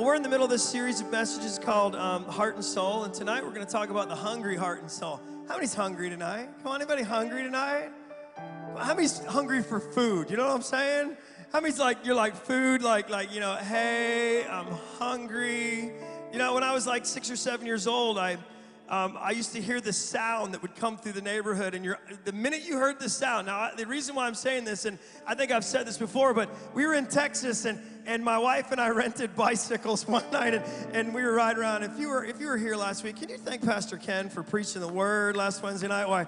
we're in the middle of this series of messages called Heart and Soul, and tonight we're going to talk about the hungry heart and soul. How many's hungry tonight? Come on, anybody hungry tonight? How many's hungry for food? You know what I'm saying? How many's like, you're like food, like you know, hey, I'm hungry. You know, when I was like 6 or 7 years old, I used to hear this sound that would come through the neighborhood, and the minute you heard the sound, now the reason why I'm saying this, and I think I've said this before, but we were in Texas, and my wife and I rented bicycles one night, and we were riding around. If you were here last week, can you thank Pastor Ken for preaching the word last Wednesday night? Why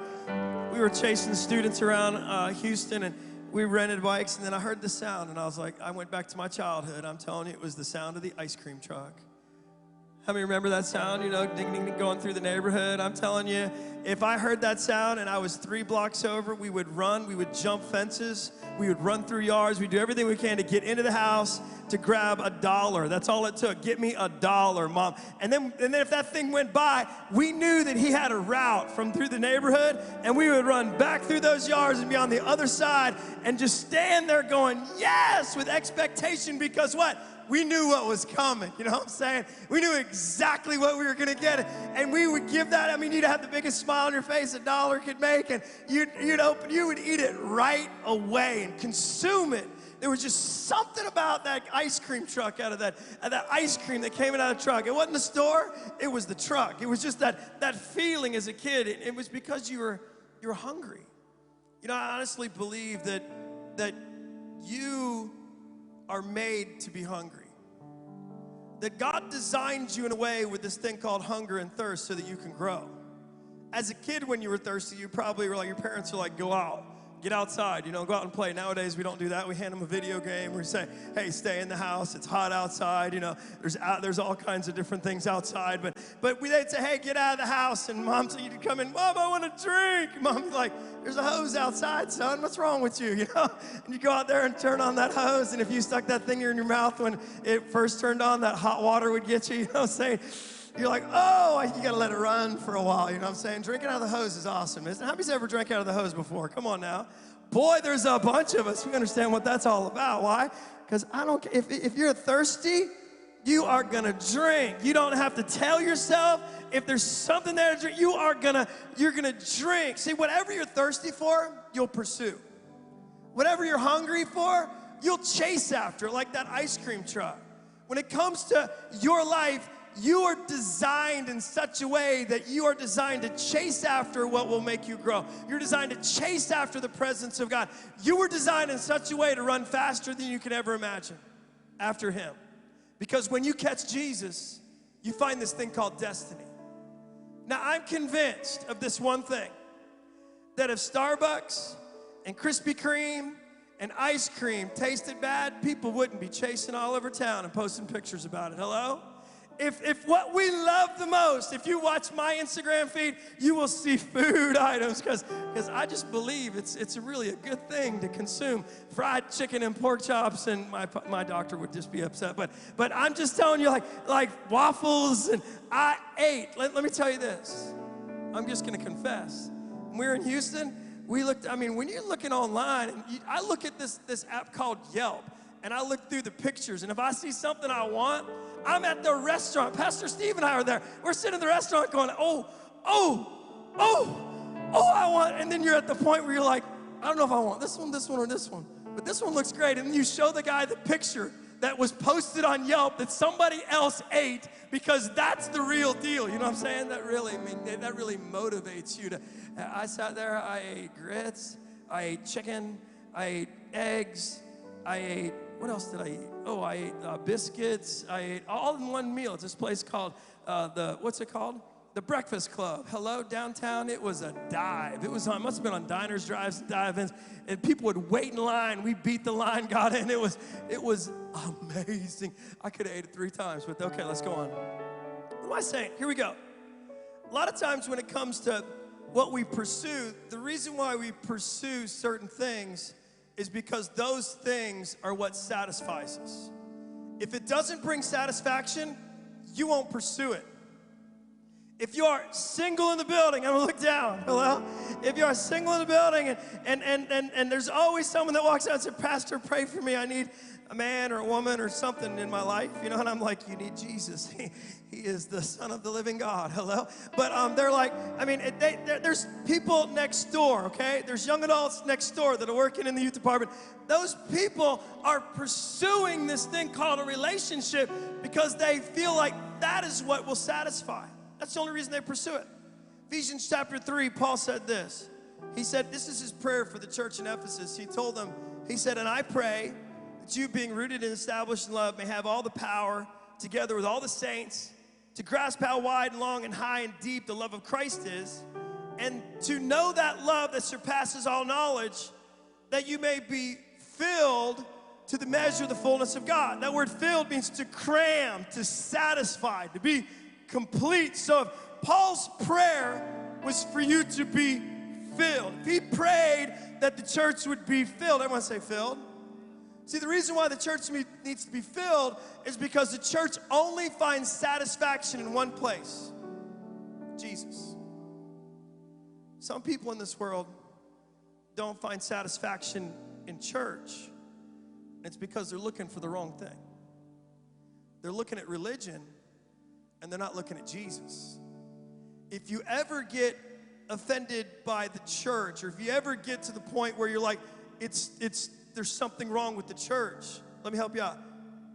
we were chasing the students around Houston, and we rented bikes, and then I heard the sound, and I was like, I went back to my childhood. I'm telling you, it was the sound of the ice cream truck. How many remember that sound, you know, ding, ding, ding, going through the neighborhood? I'm telling you, if I heard that sound and I was 3 blocks over, we would run, we would jump fences, we would run through yards, we'd do everything we can to get into the house to grab $1. That's all it took. Get me $1, Mom. And then if that thing went by, we knew that he had a route from through the neighborhood, and we would run back through those yards and be on the other side and just stand there going, yes, with expectation, because what? We knew what was coming, you know what I'm saying? We knew exactly what we were gonna get, and we would give that. I mean, you'd have the biggest smile on your face $1 could make, and you would eat it right away and consume it. There was just something about that ice cream truck out of that ice cream that came out of the truck. It wasn't the store, it was the truck. It was just that feeling as a kid. It was because you were hungry. You know, I honestly believe that you are made to be hungry. That God designed you in a way with this thing called hunger and thirst so that you can grow. As a kid, when you were thirsty, you probably were like, your parents were like, go out, get outside, you know, go out and play. Nowadays, we don't do that. We hand them a video game. We say, hey, stay in the house. It's hot outside. You know, there's all kinds of different things outside. But they'd say, hey, get out of the house. And Mom said, you'd come in, Mom, I want a drink. Mom's like, there's a hose outside, son. What's wrong with you? You know, and you go out there and turn on that hose. And if you stuck that thing in your mouth when it first turned on, that hot water would get you. You know what I'm saying? You're like, oh, you got to let it run for a while, you know what I'm saying? Drinking out of the hose is awesome, isn't it? How many's ever drank out of the hose before? Come on now. Boy, there's a bunch of us who understand what that's all about. Why? Because I don't care. If you're thirsty, you are going to drink. You don't have to tell yourself. If there's something there to drink, you're going to drink. See, whatever you're thirsty for, you'll pursue. Whatever you're hungry for, you'll chase after, like that ice cream truck. When it comes to your life, you are designed in such a way that you are designed to chase after what will make you grow. You're designed to chase after the presence of God. You were designed in such a way to run faster than you could ever imagine after Him. Because when you catch Jesus, you find this thing called destiny. Now, I'm convinced of this one thing, that if Starbucks and Krispy Kreme and ice cream tasted bad, people wouldn't be chasing all over town and posting pictures about it. Hello? If what we love the most, if you watch my Instagram feed, you will see food items, because I just believe it's really a good thing to consume. Fried chicken and pork chops, and my doctor would just be upset. But I'm just telling you, like waffles, and I ate. Let me tell you this. I'm just going to confess. When we were in Houston, when you're looking online, and I look at this app called Yelp, and I look through the pictures, and if I see something I want, I'm at the restaurant. Pastor Steve and I are there. We're sitting in the restaurant going, oh, I want, and then you're at the point where you're like, I don't know if I want this one, or this one, but this one looks great. And then you show the guy the picture that was posted on Yelp that somebody else ate, because that's the real deal. You know what I'm saying? That really motivates you to. I sat there, I ate grits, I ate chicken, I ate eggs, I ate, what else did I eat? Oh, I ate biscuits. I ate all in one meal. It's this place called, what's it called? The Breakfast Club. Hello, downtown. It was a dive. It must have been on diners, drives, dive-ins, and people would wait in line. We beat the line, got in. It was amazing. I could have ate it 3 times, but okay, let's go on. What am I saying? Here we go. A lot of times when it comes to what we pursue, the reason why we pursue certain things is because those things are what satisfies us. If it doesn't bring satisfaction, you won't pursue it. If you are single in the building, I'm gonna look down, hello? If you are single in the building and there's always someone that walks out and says, Pastor, pray for me, I need a man or a woman or something in my life, you know, and I'm like, you need Jesus. He is the Son of the living God. Hello? But they're like, I mean, there's people next door, okay? There's young adults next door that are working in the youth department. Those people are pursuing this thing called a relationship because they feel like that is what will satisfy. That's the only reason they pursue it. Ephesians chapter 3, Paul said this. He said, this is his prayer for the church in Ephesus. He told them, he said, and I pray that you, being rooted and established in love, may have all the power, together with all the saints, to grasp how wide and long and high and deep the love of Christ is, and to know that love that surpasses all knowledge, that you may be filled to the measure of the fullness of God. That word filled means to cram, to satisfy, to be complete. So if Paul's prayer was for you to be filled, if he prayed that the church would be filled, everyone say filled. See, the reason why the church needs to be filled is because the church only finds satisfaction in one place: Jesus. Some people in this world don't find satisfaction in church. It's because they're looking for the wrong thing. They're looking at religion, and they're not looking at Jesus. If you ever get offended by the church, or if you ever get to the point where you're like, there's something wrong with the church, let me help you out.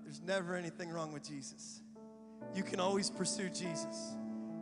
There's never anything wrong with Jesus. You can always pursue Jesus.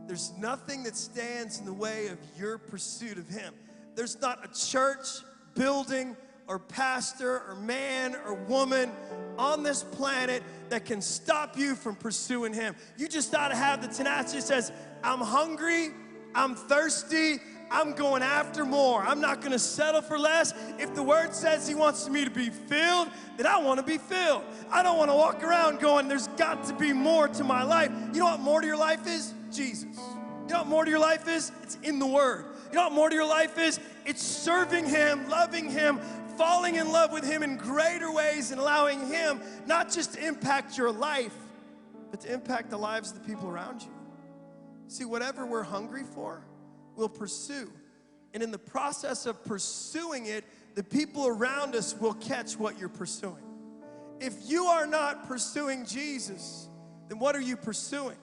There's nothing that stands in the way of your pursuit of him. There's not a church, building, or pastor, or man, or woman on this planet that can stop you from pursuing him. You just ought to have the tenacity that says, I'm hungry, I'm thirsty, I'm going after more. I'm not going to settle for less. If the word says he wants me to be filled, then I want to be filled. I don't want to walk around going, there's got to be more to my life. You know what more to your life is? Jesus. You know what more to your life is? It's in the word. You know what more to your life is? It's serving him, loving him, falling in love with him in greater ways, and allowing him not just to impact your life, but to impact the lives of the people around you. See, whatever we're hungry for, we'll pursue. And in the process of pursuing it, the people around us will catch what you're pursuing. If you are not pursuing Jesus, then what are you pursuing?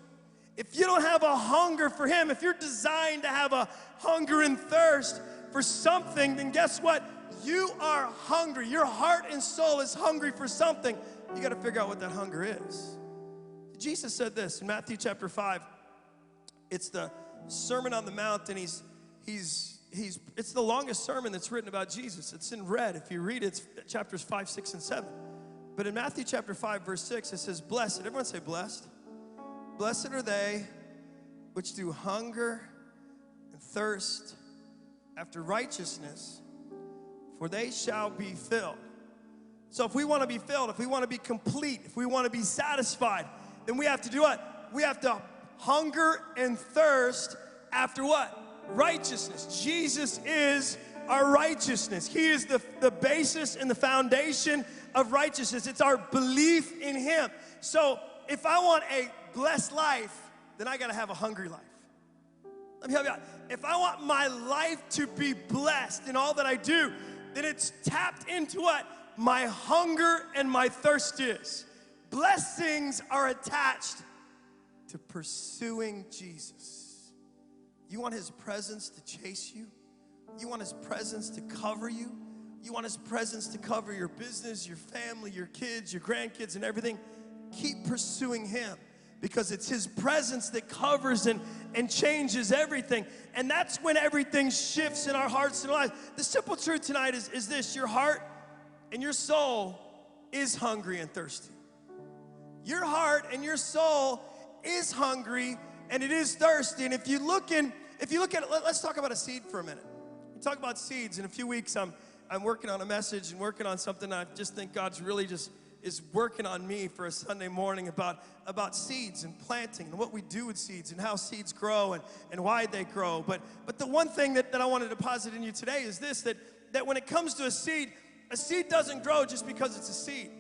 If you don't have a hunger for him, if you're designed to have a hunger and thirst for something, then guess what? You are hungry. Your heart and soul is hungry for something. You got to figure out what that hunger is. Jesus said this in Matthew chapter 5. It's the Sermon on the Mount, and it's the longest sermon that's written about Jesus. It's in red. If you read it, it's chapters 5, 6, and 7. But in Matthew chapter 5, verse 6, it says, blessed. Everyone say blessed. Blessed are they which do hunger and thirst after righteousness, for they shall be filled. So if we want to be filled, if we want to be complete, if we want to be satisfied, then we have to do what? We have to hunger and thirst after what? Righteousness. Jesus is our righteousness. He is the basis and the foundation of righteousness. It's our belief in him. So if I want a blessed life, then I got to have a hungry life. Let me help you out. If I want my life to be blessed in all that I do, then it's tapped into what? My hunger and my thirst is. Blessings are attached to pursuing Jesus. You want his presence to chase you? You want his presence to cover you? You want his presence to cover your business, your family, your kids, your grandkids, and everything? Keep pursuing him, because it's his presence that covers and changes everything. And that's when everything shifts in our hearts and lives. The simple truth tonight is this: your heart and your soul is hungry and thirsty. Your heart and your soul is hungry and it is thirsty. And if you look at it, let's talk about a seed for a minute. We talk about seeds. In a few weeks, I'm working on a message and working on something I just think God's really just is working on me for a Sunday morning about seeds and planting and what we do with seeds and how seeds grow and why they grow. But the one thing that I wanted to deposit in you today is this, that when it comes to a seed doesn't grow just because it's a seed.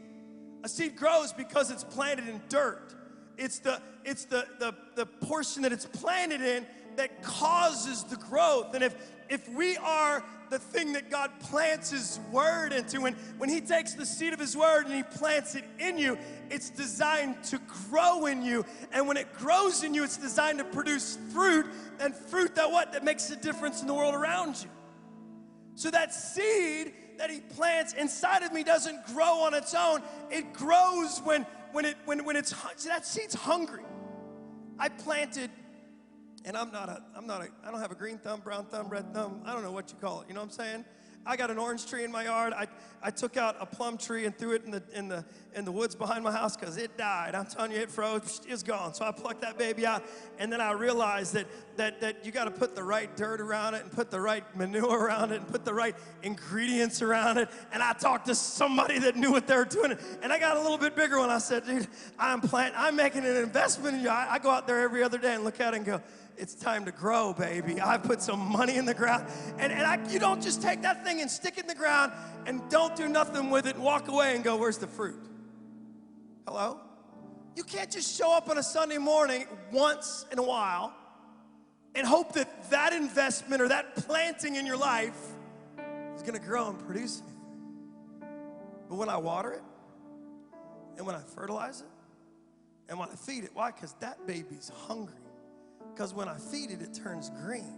A seed grows because it's planted in dirt. It's the portion that it's planted in that causes the growth. And if if we are the thing that God plants his word into, when he takes the seed of his word and he plants it in you, it's designed to grow in you. And when it grows in you, it's designed to produce fruit, and fruit that makes a difference in the world around you. So that seed that he plants inside of me doesn't grow on its own. It grows when it's, that seed's hungry. I planted, and I don't have a green thumb, brown thumb, red thumb. I don't know what you call it. You know what I'm saying? I got an orange tree in my yard. I took out a plum tree and threw it in the woods behind my house because it died. I'm telling you, it froze. It's gone. So I plucked that baby out, and then I realized that you got to put the right dirt around it and put the right manure around it and put the right ingredients around it. And I talked to somebody that knew what they were doing, and I got a little bit bigger when I said, dude, I'm making an investment in you. I go out there every other day and look at it and go, it's time to grow, baby. I put some money in the ground. And you don't just take that thing and stick it in the ground and don't do nothing with it and walk away and go, where's the fruit? Hello? You can't just show up on a Sunday morning once in a while and hope that that investment or that planting in your life is going to grow and produce anything. But when I water it and when I fertilize it and when I feed it, why? Because that baby's hungry. Because when I feed it, it turns green.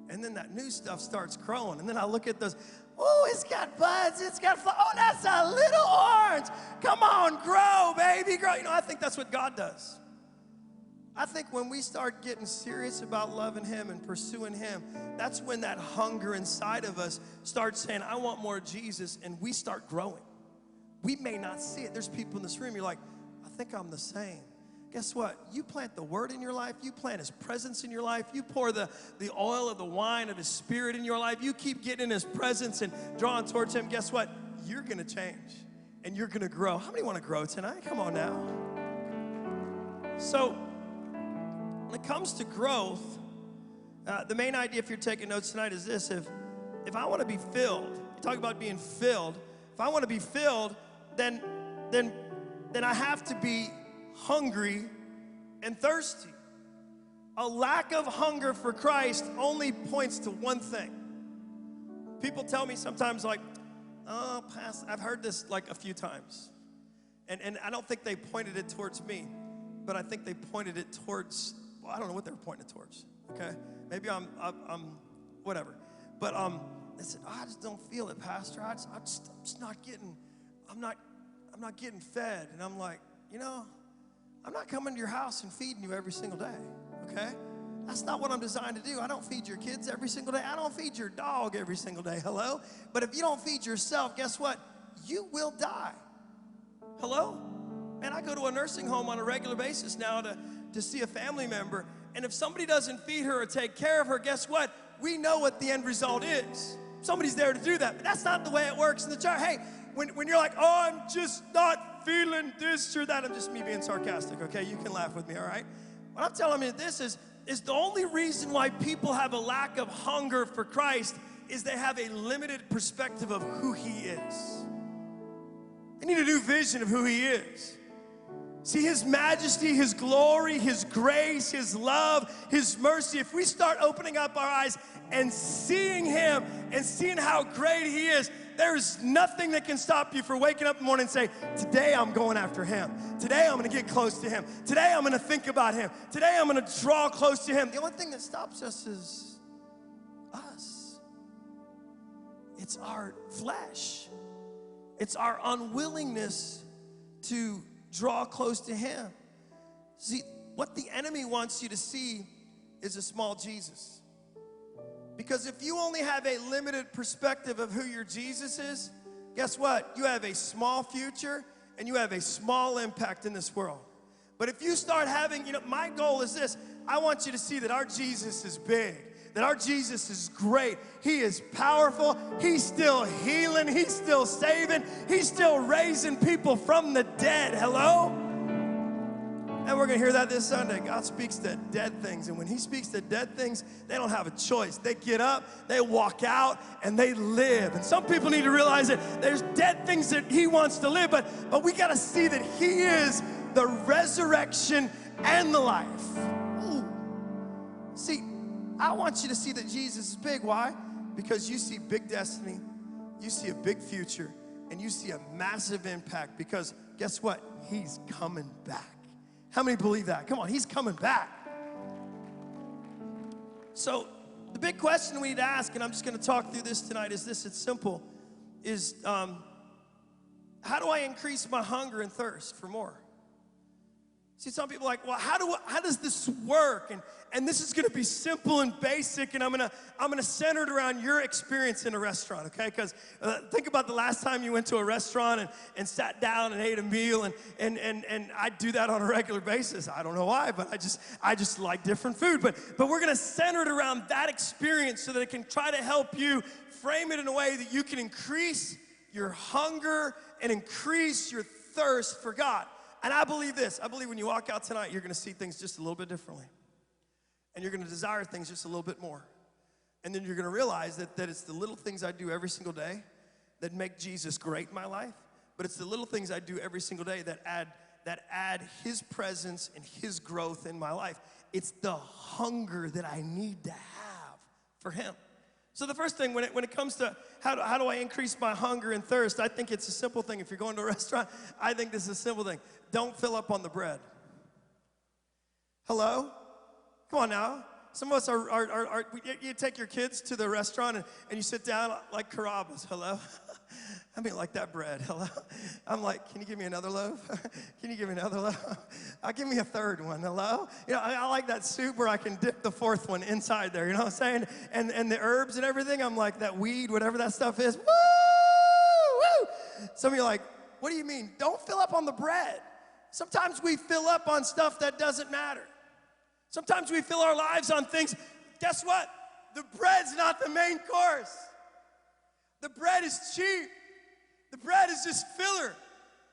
And then that new stuff starts growing. And then I look at those, oh, it's got buds, it's got flowers. Oh, that's a little orange. Come on, grow, baby, grow. You know, I think that's what God does. I think when we start getting serious about loving him and pursuing him, that's when that hunger inside of us starts saying, I want more of Jesus, and we start growing. We may not see it. There's people in this room, you're like, I think I'm the same. Guess what? You plant the word in your life. You plant his presence in your life. You pour the oil of the wine of his spirit in your life. You keep getting in his presence and drawing towards him. Guess what? You're going to change and you're going to grow. How many want to grow tonight? Come on now. So when it comes to growth, the main idea, if you're taking notes tonight, is this. If I want to be filled, you talk about being filled. If I want to be filled, then I have to be hungry and thirsty. A lack of hunger for Christ only points to one thing. People tell me sometimes like, oh, Pastor, I've heard this like a few times. And I don't think they pointed it towards me, but I think they pointed it towards, well, I don't know what they were pointing it towards, okay? Maybe I'm whatever. But they said, oh, I just don't feel it, Pastor. I'm just not getting, I'm not getting fed. And I'm like, you know, I'm not coming to your house and feeding you every single day, okay? That's not what I'm designed to do. I don't feed your kids every single day. I don't feed your dog every single day, hello? But if you don't feed yourself, guess what? You will die, hello? And I go to a nursing home on a regular basis now to see a family member, and if somebody doesn't feed her or take care of her, guess what? We know what the end result is. Somebody's there to do that, but that's not the way it works in the church. Hey, when you're like, oh, I'm just not feeling this or that, I'm just me being sarcastic, okay? You can laugh with me, all right? What I'm telling you this is the only reason why people have a lack of hunger for Christ is they have a limited perspective of who he is. They need a new vision of who he is. See, his majesty, his glory, his grace, his love, his mercy. If we start opening up our eyes and seeing him and seeing how great he is, there's nothing that can stop you from waking up in the morning and say, today I'm going after him. Today I'm going to get close to him. Today I'm going to think about him. Today I'm going to draw close to him. The only thing that stops us is us. It's our flesh. It's our unwillingness to draw close to him. See, what the enemy wants you to see is a small Jesus. Because if you only have a limited perspective of who your Jesus is, guess what? You have a small future and you have a small impact in this world. But if you start having, my goal is this. I want you to see that our Jesus is big, that our Jesus is great. He is powerful. He's still healing. He's still saving. He's still raising people from the dead. Hello? And we're going to hear that this Sunday. God speaks to dead things. And when he speaks to dead things, they don't have a choice. They get up, they walk out, and they live. And some people need to realize that there's dead things that he wants to live, but we got to see that he is the resurrection and the life. Ooh. See, I want you to see that Jesus is big. Why? Because you see big destiny, you see a big future, and you see a massive impact because guess what? He's coming back. How many believe that? Come on, he's coming back. So the big question we need to ask, and I'm just going to talk through this tonight, is this. It's simple. Is how do I increase my hunger and thirst for more? See, some people are like, well, how does this work? And this is gonna be simple and basic, and I'm gonna center it around your experience in a restaurant, okay? Because think about the last time you went to a restaurant and sat down and ate a meal, and I do that on a regular basis. I don't know why, but I just like different food. But we're gonna center it around that experience so that it can try to help you frame it in a way that you can increase your hunger and increase your thirst for God. And I believe this. I believe when you walk out tonight, you're going to see things just a little bit differently. And you're going to desire things just a little bit more. And then you're going to realize that it's the little things I do every single day that make Jesus great in my life. But it's the little things I do every single day that add his presence and his growth in my life. It's the hunger that I need to have for him. So the first thing, when it comes to how do I increase my hunger and thirst, I think it's a simple thing. If you're going to a restaurant, I think this is a simple thing. Don't fill up on the bread. Hello? Come on now. Some of us you take your kids to the restaurant and you sit down like Carrabba's. Hello? I mean, like that bread. Hello? I'm like, can you give me another loaf? Can you give me another loaf? Give me a third one. Hello? You know, I like that soup where I can dip the fourth one inside there. You know what I'm saying? And the herbs and everything, I'm like, that weed, whatever that stuff is. Woo! Woo! Some of you are like, what do you mean? Don't fill up on the bread. Sometimes we fill up on stuff that doesn't matter. Sometimes we fill our lives on things. Guess what? The bread's not the main course. The bread is cheap. The bread is just filler.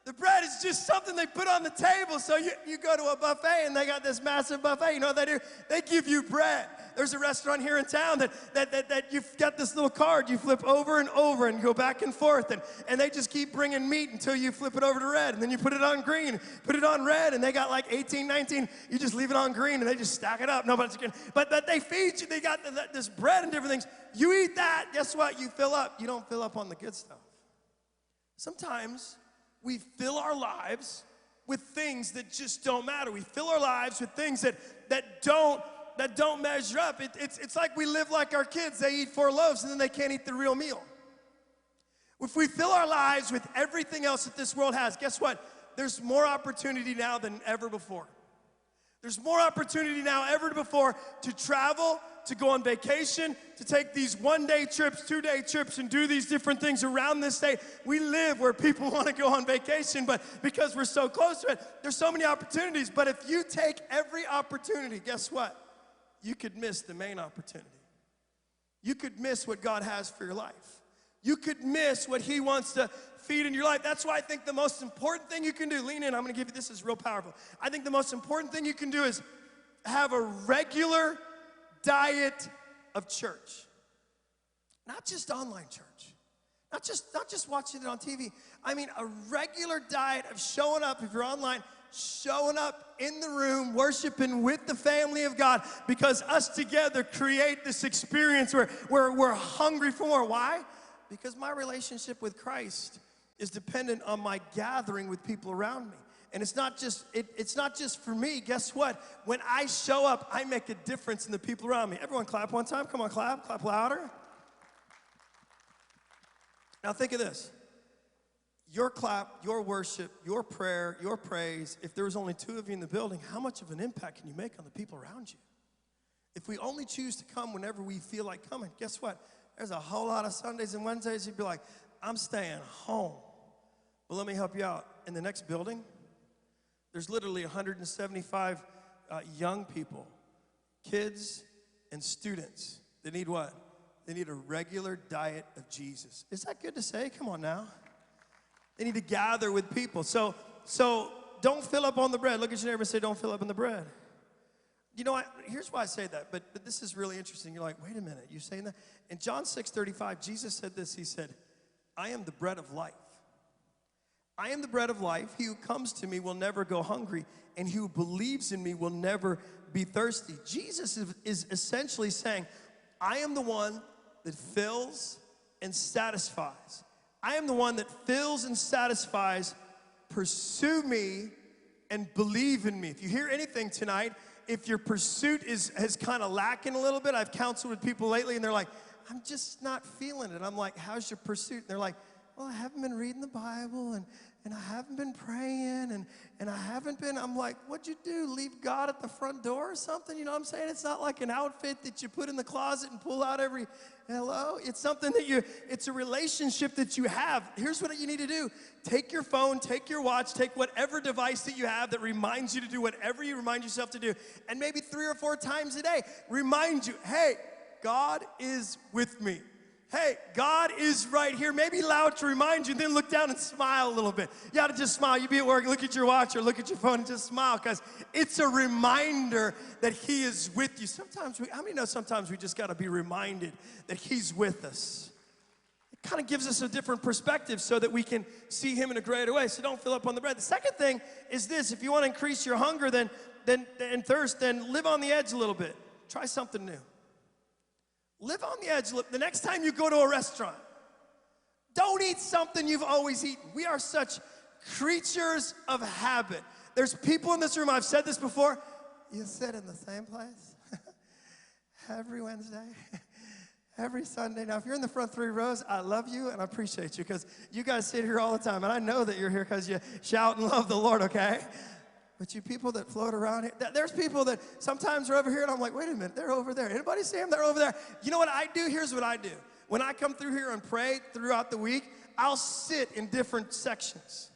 The bread is just something they put on the table. So you go to a buffet and they got this massive buffet. You know what they do? They give you bread. There's a restaurant here in town that you've got this little card. You flip over and over and go back and forth. And they just keep bringing meat until you flip it over to red. And then you put it on green, put it on red. And they got like 18, 19. You just leave it on green and they just stack it up. Nobody's going. But they feed you. They got this bread and different things. You eat that. Guess what? You fill up. You don't fill up on the good stuff. Sometimes we fill our lives with things that just don't matter. We fill our lives with things that don't measure up. It's like we live like our kids. They eat 4 loaves and then they can't eat the real meal. If we fill our lives with everything else that this world has, guess what? There's more opportunity now than ever before. There's more opportunity now ever before to travel, to go on vacation, to take these 1-day trips, 2-day trips, and do these different things around this state. We live where people want to go on vacation, but because we're so close to it, there's so many opportunities. But if you take every opportunity, guess what? You could miss the main opportunity. You could miss what God has for your life. You could miss what he wants to feed in your life. That's why I think the most important thing you can do, lean in, I'm going to give you this, is real powerful. I think the most important thing you can do is have a regular diet of church. Not just online church. Not just watching it on TV. I mean a regular diet of showing up, if you're online, showing up in the room, worshiping with the family of God, because us together create this experience where we're hungry for more. Why? Because my relationship with Christ is dependent on my gathering with people around me. And it's not just for me. Guess what? When I show up, I make a difference in the people around me. Everyone clap one time. Come on, clap. Clap louder. Now think of this. Your clap, your worship, your prayer, your praise, if there was only 2 of you in the building, how much of an impact can you make on the people around you? If we only choose to come whenever we feel like coming, guess what? There's a whole lot of Sundays and Wednesdays you'd be like, I'm staying home. But let me help you out. In the next building, there's literally 175 young people, kids and students that need what? They need a regular diet of Jesus. Is that good to say? Come on now. They need to gather with people. So don't fill up on the bread. Look at your neighbor and say, don't fill up on the bread. You know, here's why I say that, but this is really interesting. You're like, wait a minute, you're saying that? In John 6:35, Jesus said this. He said, I am the bread of life. I am the bread of life. He who comes to me will never go hungry, and he who believes in me will never be thirsty. Jesus is essentially saying, I am the one that fills and satisfies. I am the one that fills and satisfies. Pursue me and believe in me. If you hear anything tonight, if your pursuit has kind of lacking a little bit, I've counseled with people lately and they're like, I'm just not feeling it. I'm like, how's your pursuit? And they're like, well, I haven't been reading the Bible and I haven't been praying and I haven't been, I'm like, what'd you do? Leave God at the front door or something? You know what I'm saying? It's not like an outfit that you put in the closet and pull out every, hello? It's something that it's a relationship that you have. Here's what you need to do. Take your phone, take your watch, take whatever device that you have that reminds you to do whatever you remind yourself to do. And maybe 3 or 4 times a day, remind you, hey, God is with me. Hey, God is right here. Maybe loud to remind you, then look down and smile a little bit. You ought to just smile. You be at work, look at your watch or look at your phone and just smile because it's a reminder that he is with you. How many know sometimes we just got to be reminded that he's with us? It kind of gives us a different perspective so that we can see him in a greater way. So don't fill up on the bread. The second thing is this. If you want to increase your hunger and thirst, then live on the edge a little bit. Try something new. Live on the edge. The next time you go to a restaurant, don't eat something you've always eaten. We are such creatures of habit. There's people in this room, I've said this before, you sit in the same place every Wednesday, every Sunday. Now, if you're in the front 3 rows, I love you and I appreciate you because you guys sit here all the time. And I know that you're here because you shout and love the Lord, okay? But you people that float around here, there's people that sometimes are over here and I'm like, wait a minute, they're over there. Anybody see them? They're over there. You know what I do? Here's what I do. When I come through here and pray throughout the week, I'll sit in different sections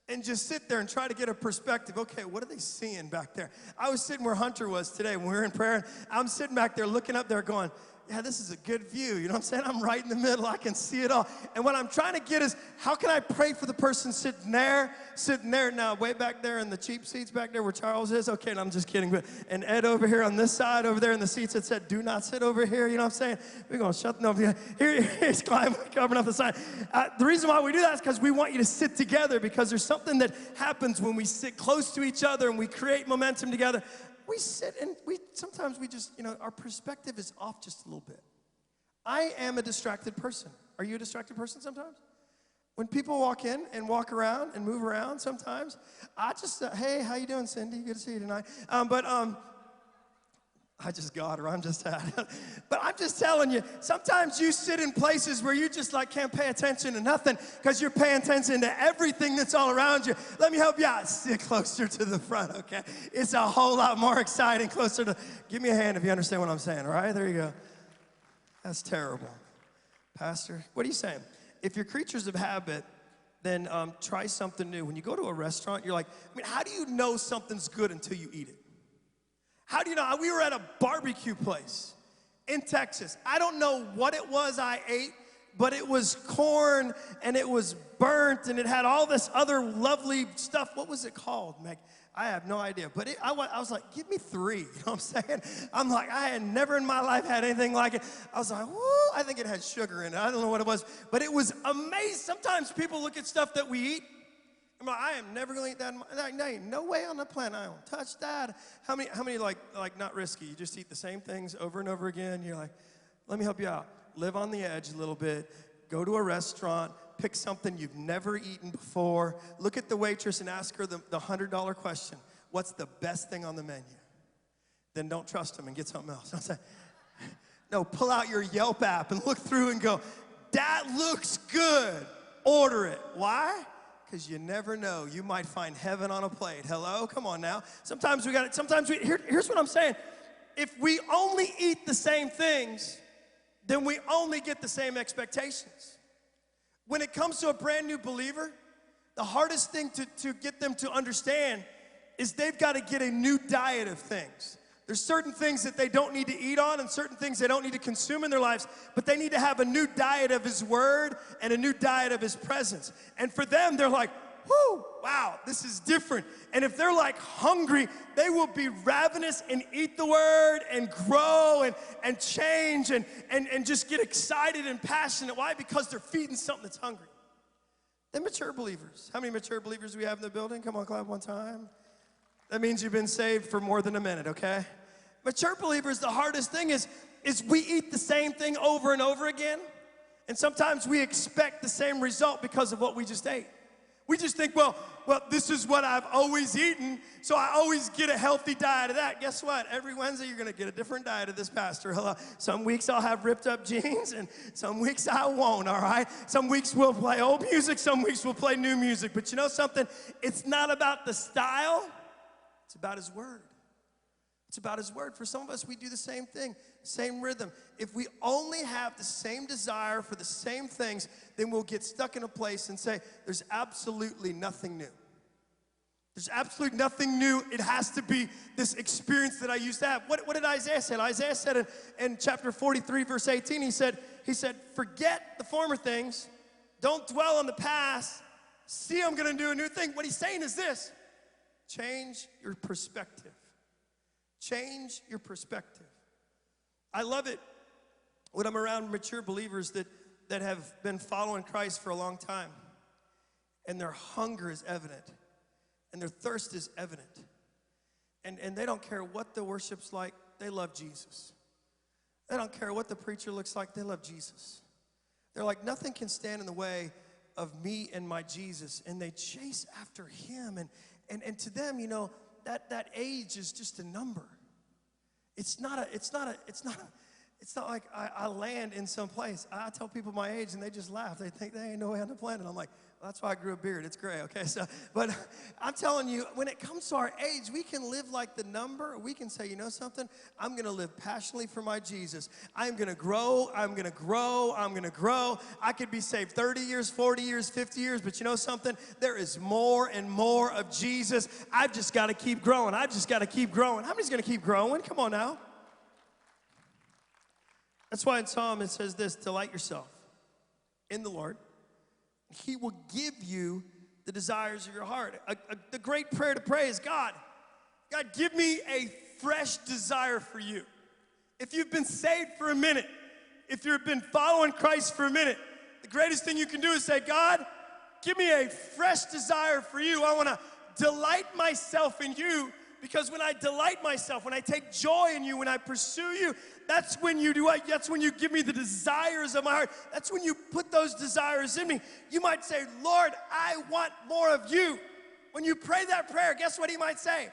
and just sit there and try to get a perspective. Okay, what are they seeing back there? I was sitting where Hunter was today when we were in prayer. I'm sitting back there looking up there going, yeah, this is a good view. You know what I'm saying? I'm right in the middle. I can see it all. And what I'm trying to get is, how can I pray for the person sitting there now, way back there in the cheap seats back there where Charles is? Okay, no, I'm just kidding. But and Ed over here on this side, over there in the seats that said, do not sit over here. You know what I'm saying? We're going to shut them up. Here's Clyde covering up the sign. The reason why we do that is because we want you to sit together because there's something that happens when we sit close to each other and we create momentum together. We sit and sometimes we just, our perspective is off just a little bit. I am a distracted person. Are you a distracted person sometimes? When people walk in and walk around and move around sometimes, I just, hey, how you doing, Cindy? Good to see you tonight. I just got her, I'm just but I'm just telling you, sometimes you sit in places where you just can't pay attention to nothing because you're paying attention to everything that's all around you. Let me help you out. Sit closer to the front, okay? It's a whole lot more exciting closer to, give me a hand if you understand what I'm saying, all right? There you go. That's terrible. Pastor, what are you saying? If you're creatures of habit, then try something new. When you go to a restaurant, you're like, how do you know something's good until you eat it? How do you know? We were at a barbecue place in Texas. I don't know what it was I ate, but it was corn and it was burnt and it had all this other lovely stuff. What was it called, Meg? I have no idea. But I was like, give me 3. You know what I'm saying? I'm like, I had never in my life had anything like it. I was like, whoo, I think it had sugar in it. I don't know what it was. But it was amazing. Sometimes people look at stuff that we eat. I'm like, I am never going to eat that. No way on the planet. I don't touch that. How many like not risky? You just eat the same things over and over again. You're like, let me help you out. Live on the edge a little bit. Go to a restaurant. Pick something you've never eaten before. Look at the waitress and ask her the $100 question. What's the best thing on the menu? Then don't trust them and get something else. I'm saying, no, pull out your Yelp app and look through and go, that looks good. Order it. Why? Because you never know. You might find heaven on a plate. Hello? Come on now. Sometimes we got it. Here's what I'm saying. If we only eat the same things, then we only get the same expectations. When it comes to a brand new believer, the hardest thing to get them to understand is they've got to get a new diet of things. There's certain things that they don't need to eat on and certain things they don't need to consume in their lives, but they need to have a new diet of His Word and a new diet of His presence. And for them, they're like, whoo, wow, this is different. And if they're hungry, they will be ravenous and eat the Word and grow and change and just get excited and passionate. Why? Because they're feeding something that's hungry. than mature believers. How many mature believers do we have in the building? Come on, clap one time. That means you've been saved for more than a minute, okay? Mature believers, the hardest thing is we eat the same thing over and over again, and sometimes we expect the same result because of what we just ate. We just think, well, this is what I've always eaten, so I always get a healthy diet of that. Guess what? Every Wednesday, you're going to get a different diet of this pastor. Hello. Some weeks I'll have ripped up jeans, and some weeks I won't, all right? Some weeks we'll play old music, some weeks we'll play new music. But you know something? It's not about the style. It's about his word. It's about his word. For some of us, we do the same thing, same rhythm. If we only have the same desire for the same things, then we'll get stuck in a place and say, there's absolutely nothing new. There's absolutely nothing new. It has to be this experience that I used to have. What did Isaiah say? Isaiah said in chapter 43, verse 18, he said, forget the former things. Don't dwell on the past. See, I'm going to do a new thing. What he's saying is this: change your perspective. Change your perspective. I love it when I'm around mature believers that have been following Christ for a long time, and their hunger is evident, and their thirst is evident, and they don't care what the worship's like, they love Jesus. They don't care what the preacher looks like, they love Jesus. They're like, nothing can stand in the way of me and my Jesus, and they chase after him, and to them, you know, that age is just a number. It's not like I land in some place. I tell people my age and they just laugh. They think they ain't no way on the planet. I'm like, well, that's why I grew a beard. It's gray, okay? But I'm telling you, when it comes to our age, we can live like the number. We can say, you know something? I'm going to live passionately for my Jesus. I'm going to grow. I'm going to grow. I'm going to grow. I could be saved 30 years, 40 years, 50 years, but you know something? There is more and more of Jesus. I've just got to keep growing. I've just got to keep growing. How many's going to keep growing? Come on now. That's why in Psalm it says this: delight yourself in the Lord. He will give you the desires of your heart. The great prayer to pray is, God, give me a fresh desire for you. If you've been saved for a minute, if you've been following Christ for a minute, the greatest thing you can do is say, God, give me a fresh desire for you. I want to delight myself in you, because when I delight myself, when I take joy in you, when I pursue you, that's when you do what? That's when you give me the desires of my heart. That's when you put those desires in me. You might say, Lord, I want more of you. When you pray that prayer, guess what he might say?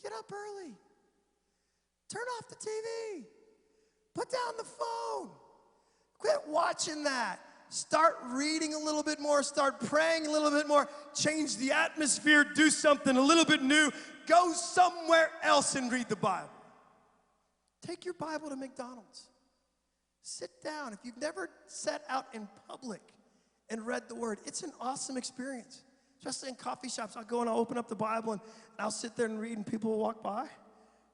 Get up early. Turn off the TV. Put down the phone. Quit watching that. Start reading a little bit more. Start praying a little bit more. Change the atmosphere. Do something a little bit new. Go somewhere else and read the Bible. Take your Bible to McDonald's. Sit down. If you've never sat out in public and read the Word, it's an awesome experience. Especially in coffee shops, I'll go and I'll open up the Bible and I'll sit there and read, and people will walk by.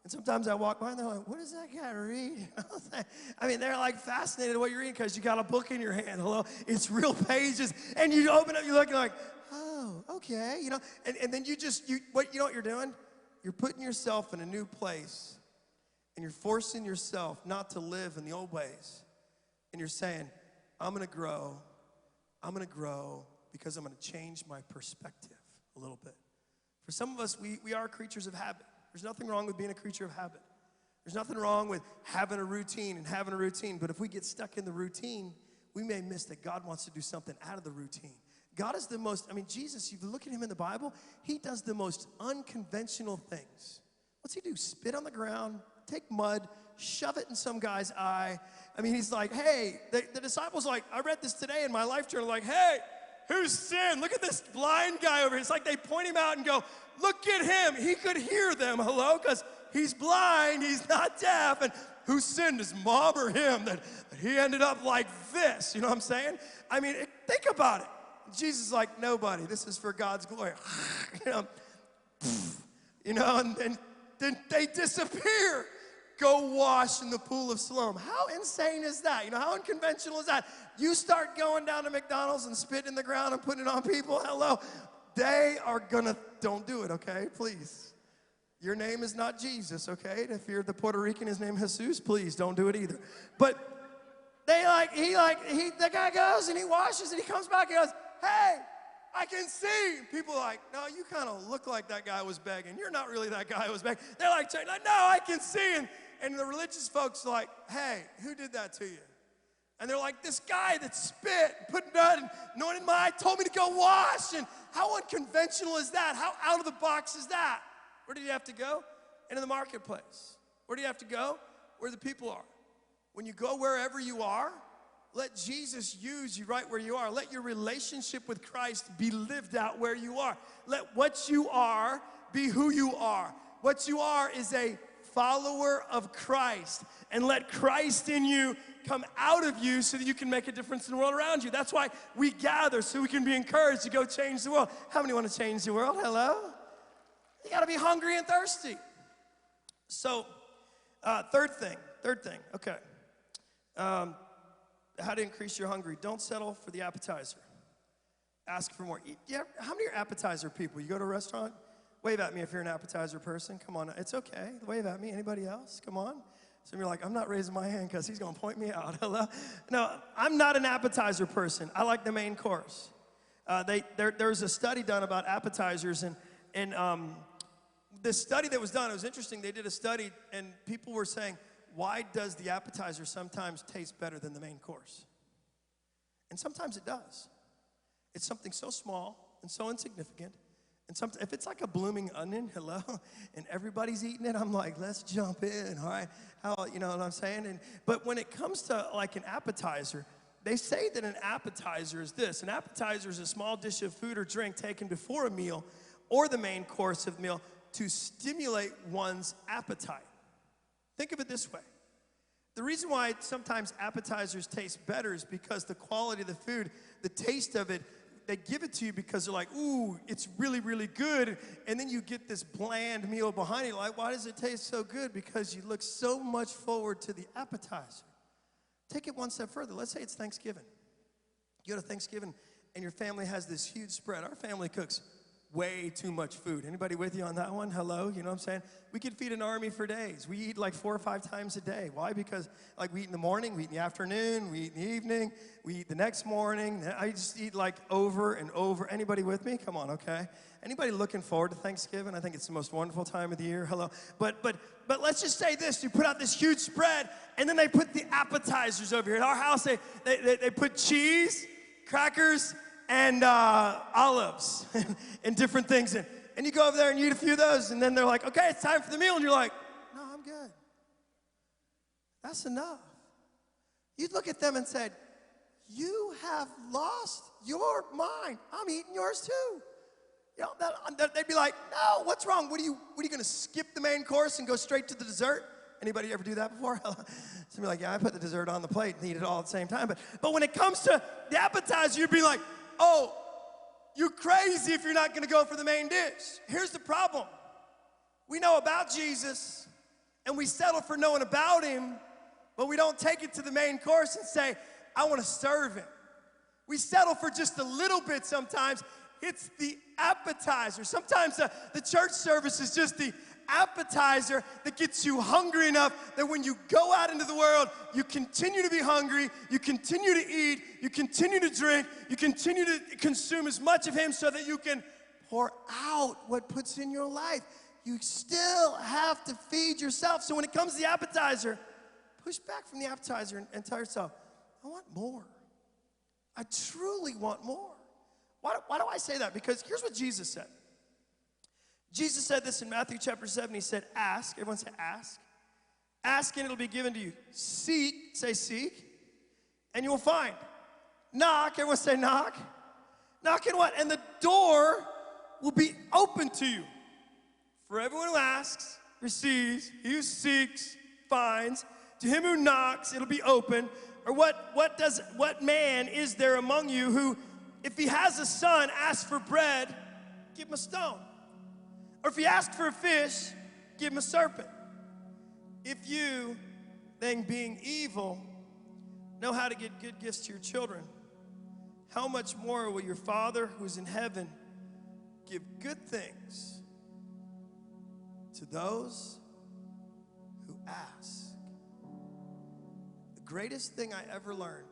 And sometimes I walk by and they're like, what does that guy read? I mean, they're like fascinated what you're reading because you got a book in your hand. Hello, it's real pages. And you open up, you're looking like, oh, okay. You know, and then you know what you're doing? You're putting yourself in a new place. And you're forcing yourself not to live in the old ways. And you're saying, I'm going to grow. I'm going to grow because I'm going to change my perspective a little bit. For some of us, we are creatures of habit. There's nothing wrong with being a creature of habit. There's nothing wrong with having a routine and having a routine. But if we get stuck in the routine, we may miss that God wants to do something out of the routine. God is the most, Jesus, you look at him in the Bible, he does the most unconventional things. What's he do? Spit on the ground, take mud, shove it in some guy's eye. He's like, hey, the disciples like, I read this today in my life journal, like, hey, who's sinned? Look at this blind guy over here. It's like they point him out and go, look at him. He could hear them, hello, because he's blind, he's not deaf, and who sinned, his mom or him, that he ended up like this, you know what I'm saying? Think about it. Jesus is like, nobody, this is for God's glory. And then they disappear. Go wash in the pool of Siloam. How insane is that? How unconventional is that? You start going down to McDonald's and spitting in the ground and putting it on people, hello, they are gonna, don't do it, okay, please. Your name is not Jesus, okay? If you're the Puerto Rican, his name is Jesus, please don't do it either. But the guy goes and he washes and he comes back and goes, hey, I can see. People are like, no, you kind of look like that guy was begging. You're not really that guy who was begging. They're like, no, I can see. And the religious folks are like, hey, who did that to you? And they're like, this guy that spit, put blood and anointed my eye, told me to go wash. And how unconventional is that? How out of the box is that? Where did he have to go? Into the marketplace. Where do you have to go? Where the people are. When you go wherever you are, let Jesus use you right where you are. Let your relationship with Christ be lived out where you are. Let what you are be who you are. What you are is a follower of Christ. And let Christ in you come out of you so that you can make a difference in the world around you. That's why we gather, so we can be encouraged to go change the world. How many want to change the world? Hello? You got to be hungry and thirsty. So, third thing, okay. How to increase your hungry. Don't settle for the appetizer. Ask for more. How many are appetizer people? You go to a restaurant? Wave at me if you're an appetizer person. Come on, it's okay. Wave at me. Anybody else? Come on. Some of you are like, I'm not raising my hand because he's going to point me out. Hello? No, I'm not an appetizer person. I like the main course. There's a study done about appetizers, and this study that was done, it was interesting. They did a study, and people were saying, why does the appetizer sometimes taste better than the main course? And sometimes it does. It's something so small and so insignificant. And if it's like a blooming onion, hello, and everybody's eating it, I'm like, let's jump in, all right? You know what I'm saying? But when it comes to like an appetizer, they say that an appetizer is this. An appetizer is a small dish of food or drink taken before a meal or the main course of the meal to stimulate one's appetite. Think of it this way. The reason why sometimes appetizers taste better is because the quality of the food, the taste of it, they give it to you because they're like, ooh, it's really, really good. And then you get this bland meal behind you. Like, why does it taste so good? Because you look so much forward to the appetizer. Take it one step further. Let's say it's Thanksgiving. You go to Thanksgiving and your family has this huge spread. Our family cooks way too much food. Anybody with you on that one? Hello, you know what I'm saying? We could feed an army for days. We eat like 4 or 5 times a day. Why? Because like we eat in the morning, we eat in the afternoon, we eat in the evening, we eat the next morning. I just eat like over and over. Anybody with me? Come on, okay? Anybody looking forward to Thanksgiving? I think it's the most wonderful time of the year. Hello. But let's just say this. You put out this huge spread, and then they put the appetizers over here. At our house, they put cheese, crackers, and olives and different things. And you go over there and you eat a few of those, and then they're like, okay, it's time for the meal. And you're like, no, I'm good. That's enough. You'd look at them and said, you have lost your mind. I'm eating yours too. You know, they'd be like, no, what's wrong? What are you going to skip the main course and go straight to the dessert? Anybody ever do that before? Somebody like, yeah, I put the dessert on the plate and eat it all at the same time. But when it comes to the appetizer, you'd be like, oh, you're crazy if you're not going to go for the main dish. Here's the problem. We know about Jesus, and we settle for knowing about him, but we don't take it to the main course and say, I want to serve him. We settle for just a little bit sometimes. It's the appetizer. Sometimes the church service is just the appetizer that gets you hungry enough that when you go out into the world, you continue to be hungry, you continue to eat, you continue to drink, you continue to consume as much of him so that you can pour out what puts in your life. You still have to feed yourself. So when it comes to the appetizer, push back from the appetizer and tell yourself, I want more. I truly want more. Why do I say that? Because here's what Jesus said. Jesus said this in Matthew chapter 7. He said, ask. Everyone say ask. Ask and it'll be given to you. Seek, say seek, and you will find. Knock, everyone say knock. Knock and what? And the door will be open to you. For everyone who asks, receives. He who seeks, finds. To him who knocks, it'll be open. Or what man is there among you who, if he has a son, asks for bread, give him a stone? Or if he asks for a fish, give him a serpent. If you, then being evil, know how to get good gifts to your children, how much more will your Father who is in heaven give good things to those who ask? The greatest thing I ever learned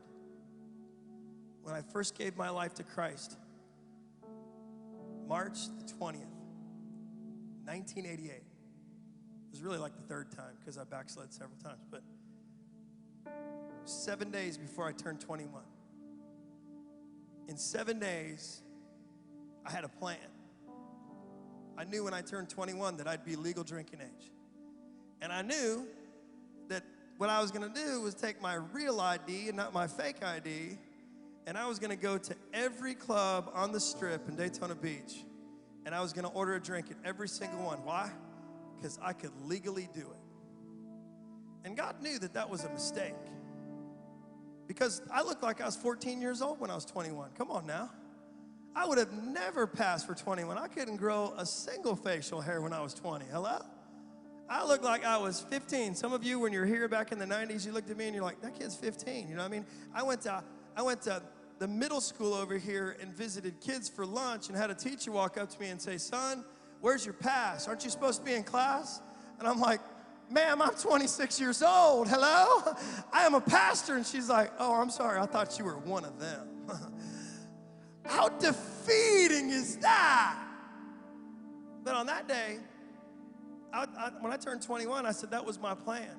when I first gave my life to Christ, March the 20th, 1988. It was really like the third time because I backslid several times, but 7 days before I turned 21. In 7 days, I had a plan. I knew when I turned 21 that I'd be legal drinking age. And I knew that what I was gonna do was take my real ID and not my fake ID, and I was gonna go to every club on the Strip in Daytona Beach, and I was gonna order a drink at every single one. Why? Because I could legally do it. And God knew that that was a mistake, because I looked like I was 14 years old when I was 21. Come on now. I would have never passed for 21. I couldn't grow a single facial hair when I was 20. Hello? I looked like I was 15. Some of you, when you were here back in the 90s, you looked at me and you're like, that kid's 15. You know what I mean? I went to the middle school over here and visited kids for lunch and had a teacher walk up to me and say, son, where's your pass? Aren't you supposed to be in class? And I'm like, ma'am, I'm 26 years old. Hello? I am a pastor. And she's like, oh, I'm sorry. I thought you were one of them. How defeating is that? But on that day, when I turned 21, I said that was my plan.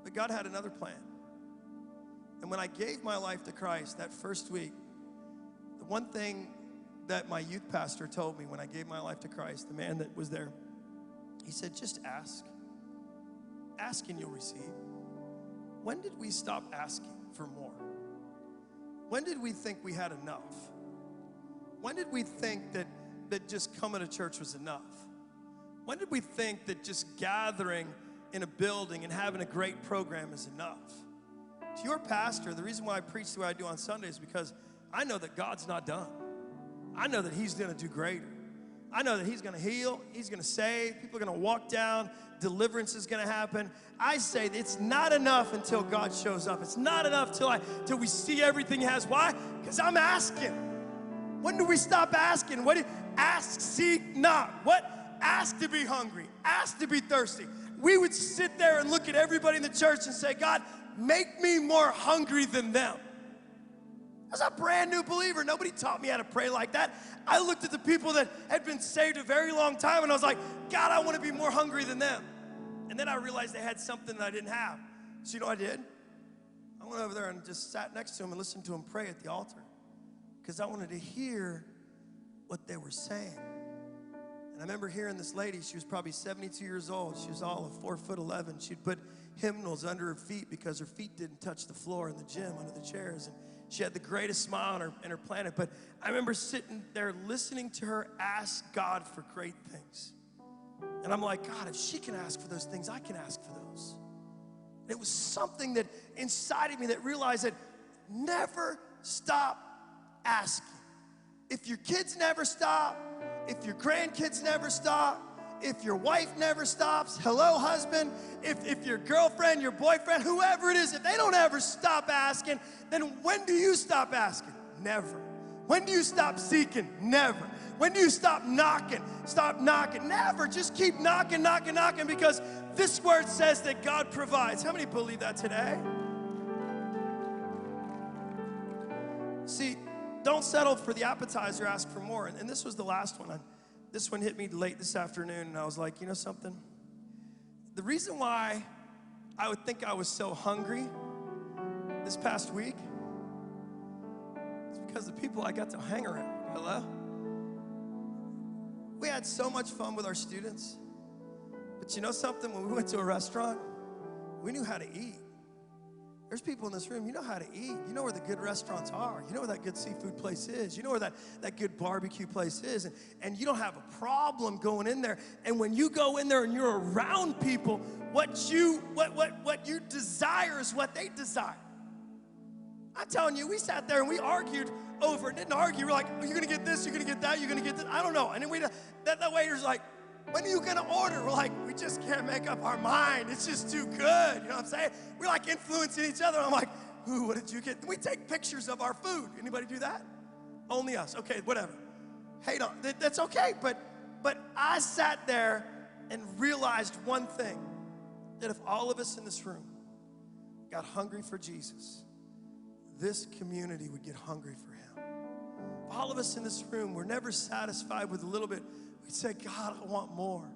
But God had another plan. And when I gave my life to Christ that first week, the one thing that my youth pastor told me when I gave my life to Christ, the man that was there, he said, just ask. Ask and you'll receive. When did we stop asking for more? When did we think we had enough? When did we think that just coming to church was enough? When did we think that just gathering in a building and having a great program is enough? To your pastor, the reason why I preach the way I do on Sunday is because I know that God's not done. I know that he's gonna do greater. I know that he's gonna heal, he's gonna save, people are gonna walk down, deliverance is gonna happen. I say it's not enough until God shows up. It's not enough till we see everything he has. Why? Because I'm asking. When do we stop asking? Ask, seek, knock. What? Ask to be hungry. Ask to be thirsty. We would sit there and look at everybody in the church and say, God, make me more hungry than them. I was a brand new believer. Nobody taught me how to pray like that. I looked at the people that had been saved a very long time and I was like, God, I want to be more hungry than them. And then I realized they had something that I didn't have. So you know what I did? I went over there and just sat next to him and listened to him pray at the altar, because I wanted to hear what they were saying. And I remember hearing this lady, she was probably 72 years old. She was all of 4'11". She'd put hymnals under her feet because her feet didn't touch the floor in the gym under the chairs. And she had the greatest smile on her planet. But I remember sitting there listening to her ask God for great things. And I'm like, God, if she can ask for those things, I can ask for those. And it was something that inside of me that realized that never stop asking. If your kids never stop, if your grandkids never stop, if your wife never stops, hello, husband, if your girlfriend, your boyfriend, whoever it is, if they don't ever stop asking, then when do you stop asking? Never. When do you stop seeking? Never. When do you stop knocking? Stop knocking. Never. Just keep knocking, knocking, knocking, because this word says that God provides. How many believe that today? See, don't settle for the appetizer, ask for more. And this was the last one. This one hit me late this afternoon, and I was like, you know something? The reason why I would think I was so hungry this past week is because the people I got to hang around. Hello? We had so much fun with our students. But you know something? When we went to a restaurant, we knew how to eat. There's people in this room, you know how to eat. You know where the good restaurants are. You know where that good seafood place is. You know where that good barbecue place is. And you don't have a problem going in there. And when you go in there and you're around people, what you desire is what they desire. I'm telling you, we sat there and we argued over it. Didn't argue. We're like, oh, you're going to get this, you're going to get that, you're going to get this. I don't know. And then that waiter's like, when are you gonna order? We're like, we just can't make up our mind. It's just too good. You know what I'm saying? We're like influencing each other. I'm like, ooh, what did you get? We take pictures of our food. Anybody do that? Only us. Okay, whatever. Hate on. That's okay. But I sat there and realized one thing, that if all of us in this room got hungry for Jesus, this community would get hungry for him. If all of us in this room were never satisfied with a little bit, we'd say, God, I want more.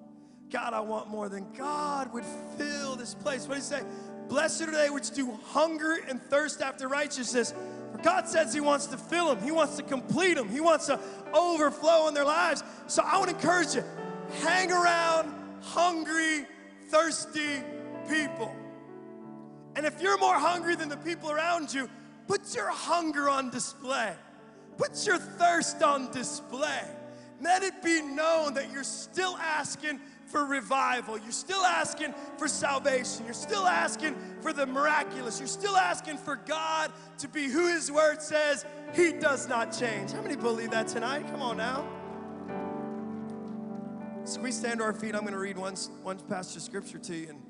God, I want more. Then God would fill this place. What did he say? Blessed are they which do hunger and thirst after righteousness. For God says he wants to fill them. He wants to complete them. He wants to overflow in their lives. So I would encourage you, hang around hungry, thirsty people. And if you're more hungry than the people around you, put your hunger on display. Put your thirst on display. Let it be known that you're still asking for revival. You're still asking for salvation. You're still asking for the miraculous. You're still asking for God to be who his word says. He does not change. How many believe that tonight? Come on now. So we stand to our feet. I'm going to read one passage of scripture to you, and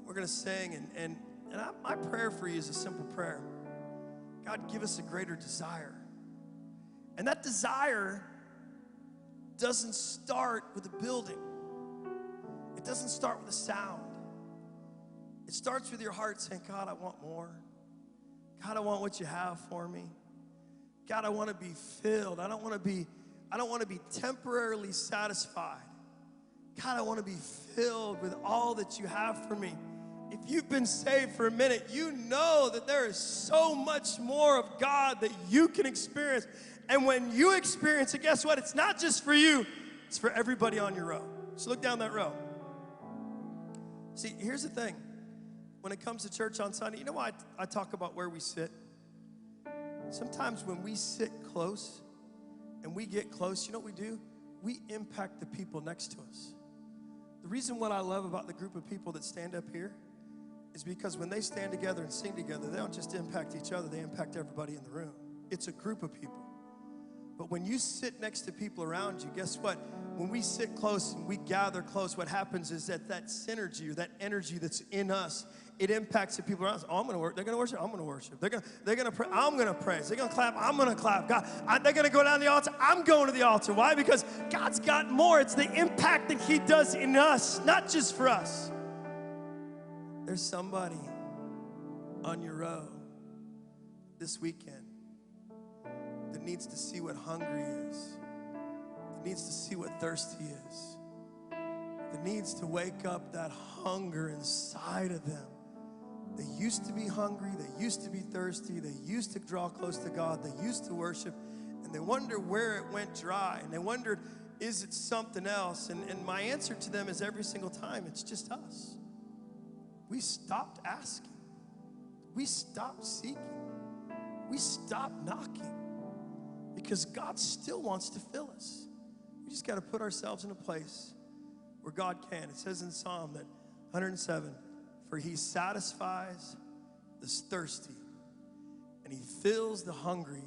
we're going to sing. And my prayer for you is a simple prayer. God, give us a greater desire. And that desire doesn't start with a building. It doesn't start with a sound. It starts with your heart saying, God, I want more. God, I want what you have for me. God, I want to be filled. I don't want to be temporarily satisfied. God, I want to be filled with all that you have for me. If you've been saved for a minute, you know that there is so much more of God that you can experience. And when you experience it, guess what? It's not just for you, it's for everybody on your row. So look down that row. See, here's the thing. When it comes to church on Sunday, you know why I talk about where we sit? Sometimes when we sit close and we get close, you know what we do? We impact the people next to us. The reason what I love about the group of people that stand up here is because when they stand together and sing together, they don't just impact each other, they impact everybody in the room. It's a group of people. But when you sit next to people around you, guess what? When we sit close and we gather close, what happens is that synergy or that energy that's in us, it impacts the people around us. Oh, I'm going to work. They're going to worship. I'm going to worship. They're going to pray. I'm going to praise. They're going to clap. I'm going to clap. God, they're going to go down the altar. I'm going to the altar. Why? Because God's got more. It's the impact that he does in us, not just for us. There's somebody on your row this weekend that needs to see what hungry is, that needs to see what thirsty is, that needs to wake up that hunger inside of them. They used to be hungry, they used to be thirsty, they used to draw close to God, they used to worship, and they wonder where it went dry, and they wondered, is it something else? And my answer to them is every single time, it's just us. We stopped asking. We stopped seeking. We stopped knocking. Because God still wants to fill us. We just got to put ourselves in a place where God can. It says in Psalm 107, for he satisfies the thirsty, and he fills the hungry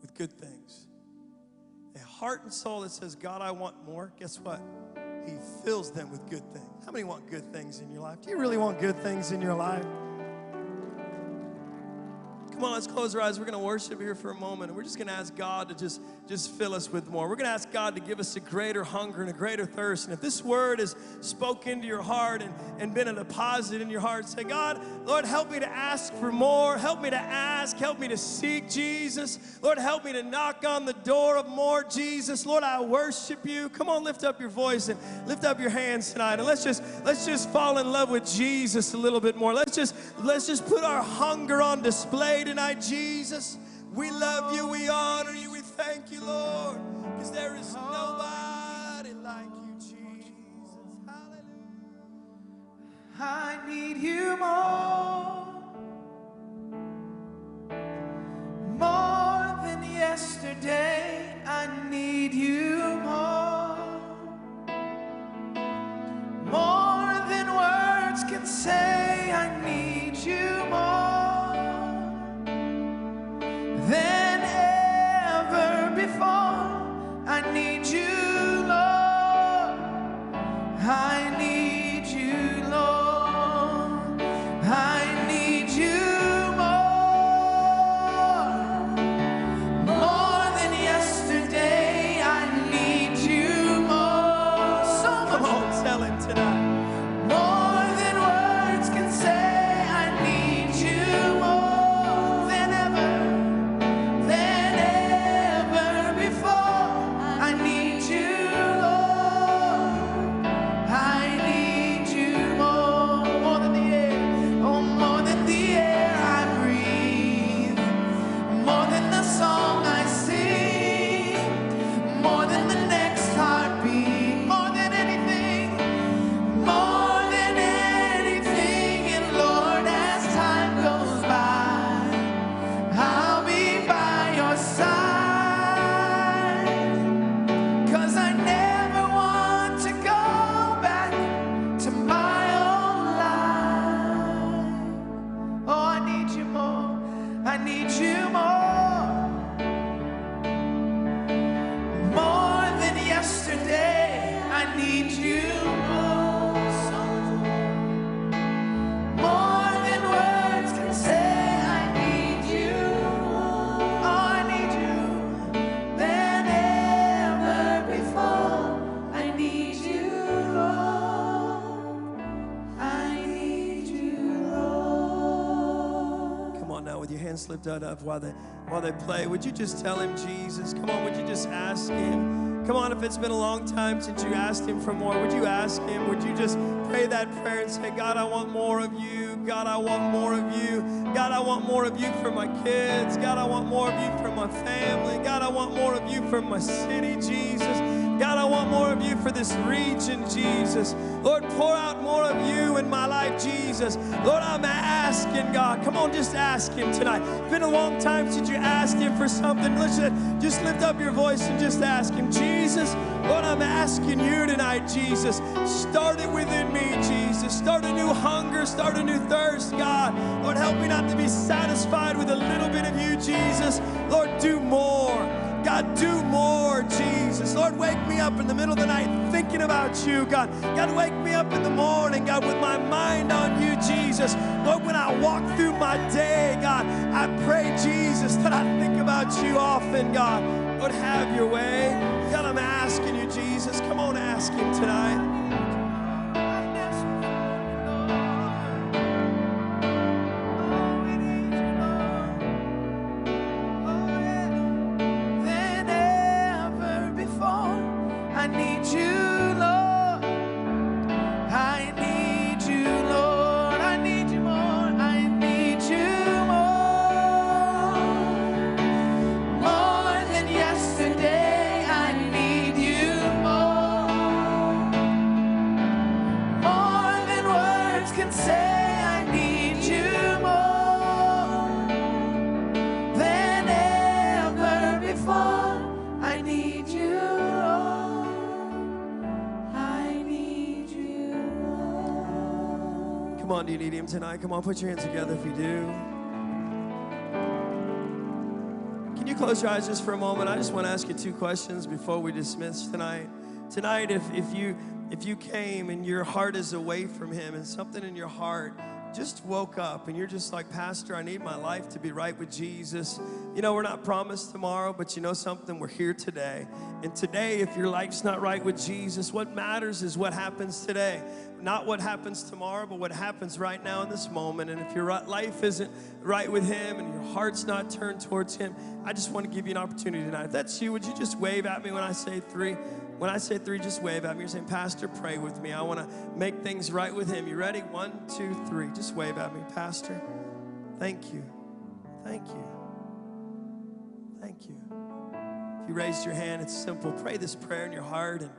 with good things. A heart and soul that says, God, I want more, guess what? He fills them with good things. How many want good things in your life? Do you really want good things in your life? Come on, let's close our eyes. We're going to worship here for a moment, and we're just going to ask God to just fill us with more. We're going to ask God to give us a greater hunger and a greater thirst. And if this word is spoken to your heart and been a deposit in your heart, say, God, Lord, help me to ask for more. Help me to ask. Help me to seek Jesus. Lord, help me to knock on the door of more Jesus. Lord, I worship you. Come on, lift up your voice and lift up your hands tonight. And let's just fall in love with Jesus a little bit more. Let's just put our hunger on display tonight, Jesus. We love you, we honor you, we thank you, Lord, because there is nobody like you, Jesus. Hallelujah. I need you more than yesterday. I need you more than words can say. I need you more than ever before. I need you, Lord. I need you, Lord. I with your hands lifted up while they play, would you just tell him Jesus? Come on, would you just ask him? Come on, if it's been a long time since you asked him for more, would you ask him? Would you just pray that prayer and say, God, I want more of you. God, I want more of you. God, I want more of you for my kids. God, I want more of you for my family. God, I want more of you for my city, Jesus. God, I want more of you for this region, Jesus. Lord, pour out more of you in my life, Jesus. Lord, I'm asking, God. Come on, just ask him tonight. It's been a long time since you asked him for something. Listen, just lift up your voice and just ask him, Jesus. Lord, I'm asking you tonight, Jesus. Start it within me, Jesus. Start a new hunger, start a new thirst, God. Lord, help me not to be satisfied with a little bit of you, Jesus. Lord, do more. God, do more, Jesus. Lord, wake me up in the middle of the night thinking about you, God. God, wake me up in the morning, God, with my mind on you, Jesus. Lord, when I walk through my day, God, I pray, Jesus, that I think about you often, God. Lord, have your way. God, I'm asking you, Jesus. Come on, ask him tonight. Come on, do you need him tonight? Come on, put your hands together if you do. Can you close your eyes just for a moment? I just want to ask you 2 questions before we dismiss tonight. Tonight, if you came and your heart is away from him and something in your heart just woke up and you're just like, Pastor, I need my life to be right with Jesus. You know, we're not promised tomorrow, but you know something? We're here today. And today, if your life's not right with Jesus, what matters is what happens today. Not what happens tomorrow, but what happens right now in this moment. And if your life isn't right with him and your heart's not turned towards him, I just want to give you an opportunity tonight. If that's you, would you just wave at me when I say 3? When I say 3, just wave at me. You're saying, Pastor, pray with me. I want to make things right with him. You ready? 1, 2, 3. Just wave at me. Pastor, thank you. Thank you. Thank you. If you raised your hand, it's simple. Pray this prayer in your heart.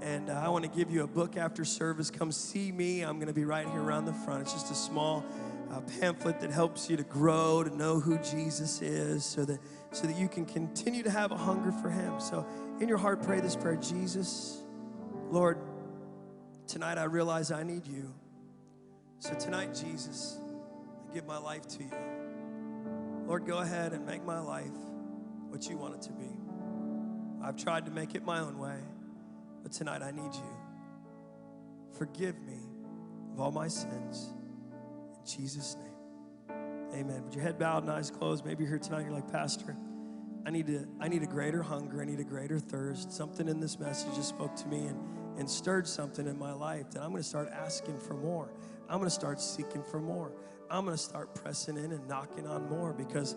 And I want to give you a book after service. Come see me. I'm going to be right here around the front. It's just a small pamphlet that helps you to grow, to know who Jesus is, so that you can continue to have a hunger for him. So in your heart, pray this prayer. Jesus, Lord, tonight I realize I need you. So tonight, Jesus, I give my life to you. Lord, go ahead and make my life what you want it to be. I've tried to make it my own way, but tonight I need you. Forgive me of all my sins. In Jesus' name, amen. With your head bowed and eyes closed, maybe you're here tonight, you're like, Pastor, I need a greater hunger, I need a greater thirst. Something in this message just spoke to me and stirred something in my life that I'm going to start asking for more. I'm going to start seeking for more. I'm going to start pressing in and knocking on more because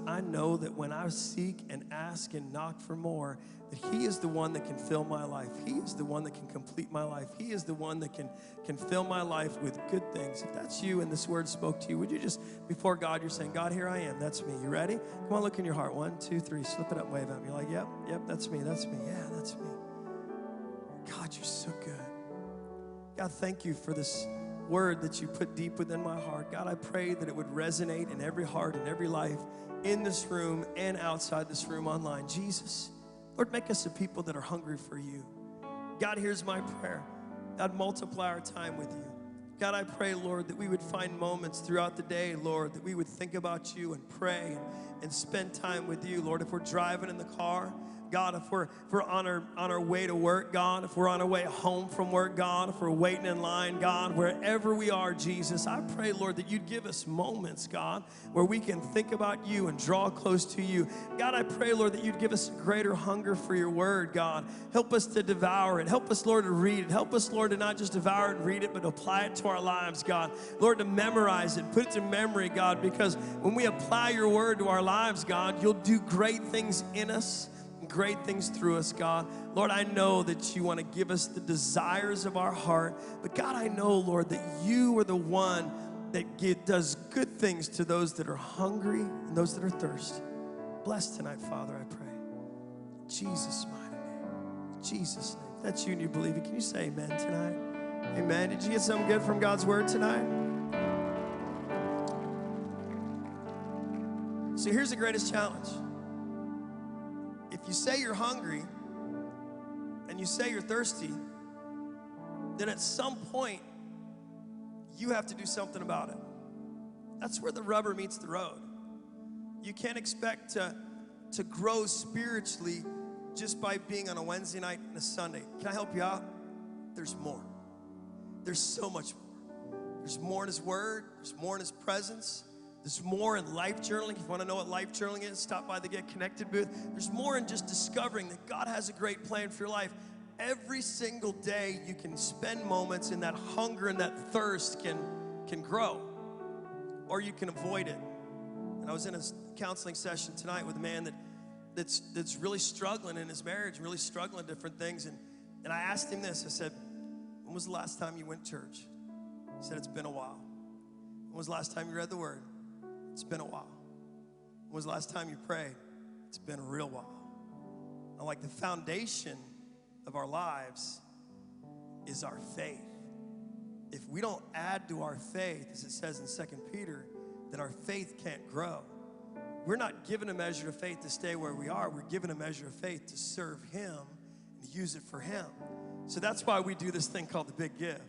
I know that when I seek and ask and knock for more, that he is the one that can fill my life. He is the one that can complete my life. He is the one that can fill my life with good things. If that's you and this word spoke to you, would you just, before God, you're saying, God, here I am. That's me. You ready? Come on, look in your heart. 1, 2, 3. Slip it up, wave at me. You're like, yep, that's me. That's me. Yeah, that's me. God, you're so good. God, thank you for this word that you put deep within my heart. God, I pray that it would resonate in every heart and every life in this room and outside this room online. Jesus, Lord, make us a people that are hungry for you. God, here's my prayer. God, multiply our time with you. God, I pray, Lord, that we would find moments throughout the day, Lord, that we would think about you and pray and spend time with you. Lord, if we're driving in the car, God, if we're on our way to work, God, if we're on our way home from work, God, if we're waiting in line, God, wherever we are, Jesus, I pray, Lord, that you'd give us moments, God, where we can think about you and draw close to you. God, I pray, Lord, that you'd give us a greater hunger for your word, God. Help us to devour it. Help us, Lord, to read it. Help us, Lord, to not just devour it and read it, but apply it to our lives, God. Lord, to memorize it, put it to memory, God, because when we apply your word to our lives, God, you'll do great things in us, great things through us, God. Lord, I know that you want to give us the desires of our heart, but God, I know, Lord, that you are the one that does good things to those that are hungry and those that are thirsty. Bless tonight, Father, I pray. In Jesus' mighty name. In Jesus' name. If that's you and you believe it, can you say amen tonight? Amen. Did you get something good from God's word tonight? So here's the greatest challenge. If you say you're hungry and you say you're thirsty, then at some point you have to do something about it. That's where the rubber meets the road. You can't expect to grow spiritually just by being on a Wednesday night and a Sunday. Can I help you out? There's more. There's so much more. There's more in his word. There's more in his presence. There's more in life journaling. If you want to know what life journaling is, stop by the Get Connected booth. There's more in just discovering that God has a great plan for your life. Every single day you can spend moments in that hunger and that thirst can grow, or you can avoid it. And I was in a counseling session tonight with a man that's really struggling in his marriage, really struggling with different things. And I asked him this. I said, when was the last time you went to church? He said, it's been a while. When was the last time you read the word? It's been a while. When was the last time you prayed? It's been a real while. And like the foundation of our lives is our faith. If we don't add to our faith, as it says in 2 Peter, then our faith can't grow. We're not given a measure of faith to stay where we are. We're given a measure of faith to serve him and use it for him. So that's why we do this thing called the Big Give,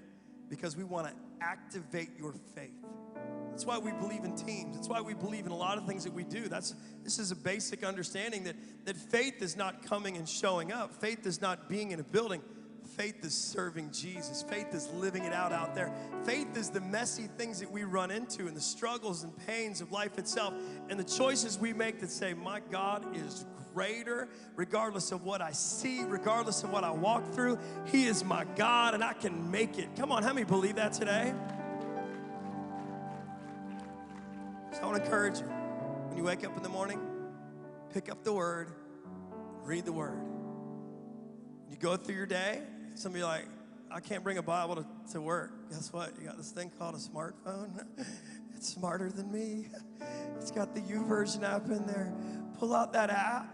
because we want to activate your faith. That's why we believe in teams. That's why we believe in a lot of things that we do. This is a basic understanding that faith is not coming and showing up. Faith is not being in a building. Faith is serving Jesus. Faith is living it out there. Faith is the messy things that we run into and the struggles and pains of life itself and the choices we make that say, my God is greater, regardless of what I see, regardless of what I walk through. He is my God and I can make it. Come on, how many believe that today? So I want to encourage you, when you wake up in the morning, pick up the word, read the word. You go through your day, some of you are like, I can't bring a Bible to work. Guess what? You got this thing called a smartphone. It's smarter than me. It's got the YouVersion app in there. Pull out that app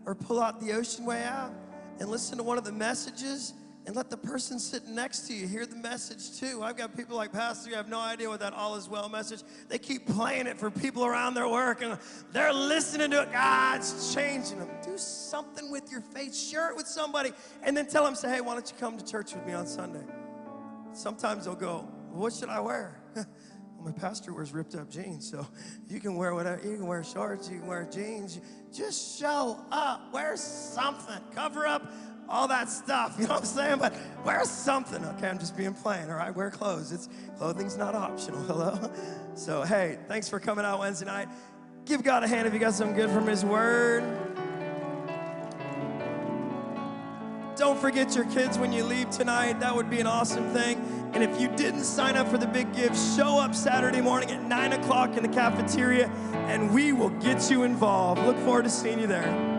or pull out the Ocean Way app and listen to one of the messages and let the person sitting next to you hear the message too. I've got people like Pastor, you have no idea what that all is well message. They keep playing it for people around their work and they're listening to it. God's changing them. Do something with your faith. Share it with somebody and then tell them, say, hey, why don't you come to church with me on Sunday? Sometimes they'll go, well, what should I wear? Well, my pastor wears ripped up jeans, so you can wear whatever. You can wear shorts, you can wear jeans. Just show up. Wear something. Cover up all that stuff, you know what I'm saying? But wear something, okay? I'm just being plain, all right? Wear clothes. Clothing's not optional, hello? So, hey, thanks for coming out Wednesday night. Give God a hand if you got something good from his word. Don't forget your kids when you leave tonight. That would be an awesome thing. And if you didn't sign up for the Big Give, show up Saturday morning at 9 o'clock in the cafeteria, and we will get you involved. Look forward to seeing you there.